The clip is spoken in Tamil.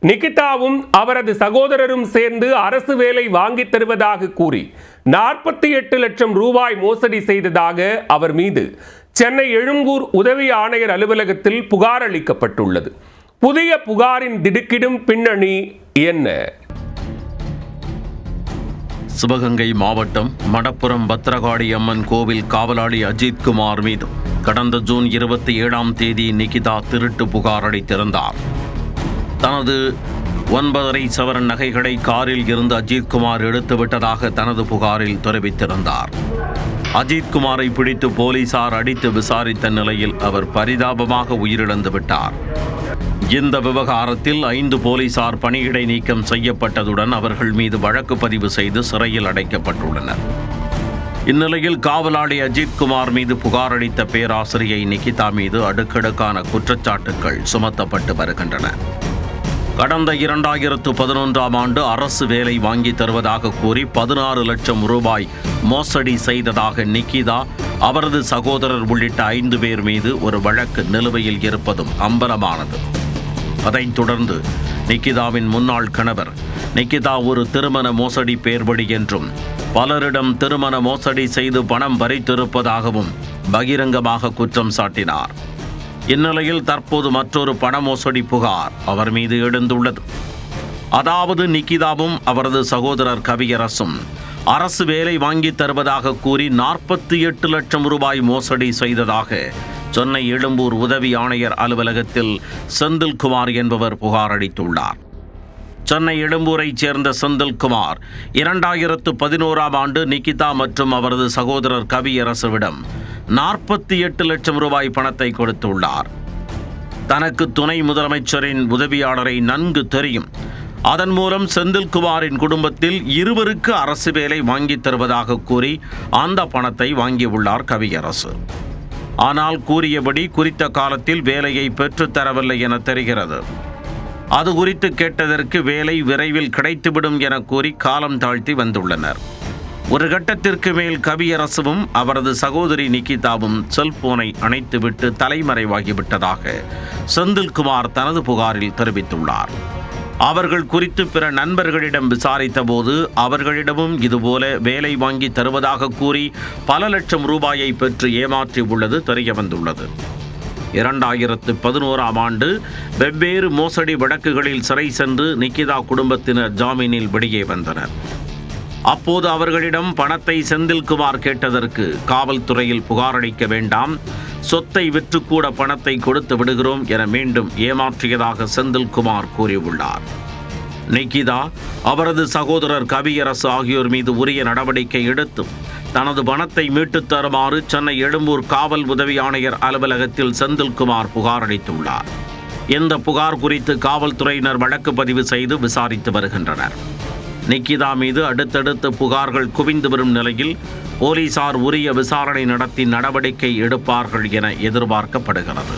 நிகிதாவும் அவரது சகோதரரும் சேர்ந்து அரசு வேலை வாங்கித் தருவதாக கூறி 48 லட்சம் ரூபாய் மோசடி செய்ததாக அவர் மீது சென்னை எழும்பூர் உதவி ஆணையர் அலுவலகத்தில் புகார் அளிக்கப்பட்டுள்ளது. புதிய புகாரின் திடுக்கிடும் பின்னணி என்ன? சிவகங்கை மாவட்டம் மடப்புரம் பத்ரகாளி அம்மன் கோவில் காவலாளி அஜித்குமார் மீது கடந்த ஜூன் 27ஆம் தேதி நிகிதா திருட்டு புகார் அளித்திருந்தார். தனது 9.5 சவரன் நகைகளை காரில் இருந்து அஜித்குமார் எடுத்துவிட்டதாக தனது புகாரில் தெரிவித்திருந்தார். அஜித்குமாரை பிடித்து போலீசார் அடித்து விசாரித்த நிலையில் அவர் பரிதாபமாக உயிரிழந்து விட்டார். இந்த விவகாரத்தில் 5 போலீசார் பணியிடை நீக்கம் செய்யப்பட்டதுடன் அவர்கள் மீது வழக்கு பதிவு செய்து சிறையில் அடைக்கப்பட்டுள்ளனர். இந்நிலையில் காவலாளி அஜித்குமார் மீது புகார் அளித்த பேராசிரியை நிகிதா மீது அடுக்கடுக்கான குற்றச்சாட்டுகள் சுமத்தப்பட்டு வருகின்றன. கடந்த 2011ஆம் ஆண்டு அரசு வேலை வாங்கி தருவதாக கூறி 16 லட்சம் ரூபாய் மோசடி செய்ததாக நிகிதா, அவரது சகோதரர் உள்ளிட்ட 5 பேர் மீது ஒரு வழக்கு நிலுவையில் இருப்பதும் அம்பலமானது. அதைத் தொடர்ந்து நிகிதாவின் முன்னாள் கணவர் நிகிதா ஒரு திருமண மோசடி பேர்வழி என்றும் பலரிடம் திருமண மோசடி செய்து பணம் பறித்திருப்பதாகவும் பகிரங்கமாக குற்றம் சாட்டினார். இந்நிலையில் தற்போது மற்றொரு பண மோசடி புகார் அவர் மீது எழுந்துள்ளது. அதாவது நிகிதாவும் அவரது சகோதரர் கவியரசும் அரசு வேலை வாங்கி தருவதாக கூறி 48 லட்சம் ரூபாய் மோசடி செய்ததாக சென்னை எழும்பூர் உதவி ஆணையர் அலுவலகத்தில் செந்தில்குமார் என்பவர் புகார் அளித்துள்ளார். சென்னை எழும்பூரைச் சேர்ந்த செந்தில்குமார் 2011ஆம் ஆண்டு நிகிதா மற்றும் அவரது சகோதரர் கவியரசுவிடம் 48 லட்சம் ரூபாய் பணத்தை கொடுத்துள்ளார். தனக்கு துணை முதலமைச்சரின் உதவியாளரை நன்கு தெரியும். அதன் மூலம் செந்தில்குமாரின் குடும்பத்தில் 2 அரசு வேலை வாங்கித் தருவதாக கூறி அந்த பணத்தை வாங்கியுள்ளார் கவியரசு. ஆனால் கூறியபடி குறித்த காலத்தில் வேலையை பெற்றுத்தரவில்லை என தெரிகிறது. அது குறித்து கேட்டதற்கு வேலை விரைவில் கிடைத்துவிடும் என கூறி காலம் தாழ்த்தி வந்துள்ளனர். ஒரு கட்டத்திற்கு மேல் கவியரசுவும் அவரது சகோதரி நிகிதாவும் செல்போனை அணைத்துவிட்டு தலைமறைவாகிவிட்டதாக செந்தில்குமார் தனது புகாரில் தெரிவித்துள்ளார். அவர்கள் குறித்து பிற நண்பர்களிடம் விசாரித்த போது அவர்களிடமும் இதுபோல வேலை வாங்கி தருவதாக கூறி பல லட்சம் ரூபாயை பெற்று ஏமாற்றி உள்ளது தெரியவந்துள்ளது. 2011ஆம் ஆண்டு வெவ்வேறு மோசடி வழக்குகளில் சிறை சென்று நிகிதா குடும்பத்தினர் ஜாமீனில் வெளியே வந்தனர். அப்போது அவர்களிடம் பணத்தை செந்தில்குமார் கேட்டதற்கு காவல்துறையில் புகார் அளிக்க வேண்டாம், சொத்தை விற்றுக்கூட பணத்தை கொடுத்து விடுகிறோம் என மீண்டும் ஏமாற்றியதாக செந்தில்குமார் கூறியுள்ளார். நிகிதா, அவரது சகோதரர் கவியரசு ஆகியோர் மீது உரிய நடவடிக்கை எடுத்து தனது பணத்தை மீட்டுத் தருமாறு சென்னை எழும்பூர் காவல் உதவி ஆணையர் அலுவலகத்தில் செந்தில்குமார் புகார் அளித்துள்ளார். இந்த புகார் குறித்து காவல்துறையினர் வழக்கு பதிவு செய்து விசாரித்து வருகின்றனர். நிகிதா மீது அடுத்தடுத்து புகார்கள் குவிந்து வரும் நிலையில் போலீசார் உரிய விசாரணை நடத்தி நடவடிக்கை எடுப்பார்கள் என எதிர்பார்க்கப்படுகிறது.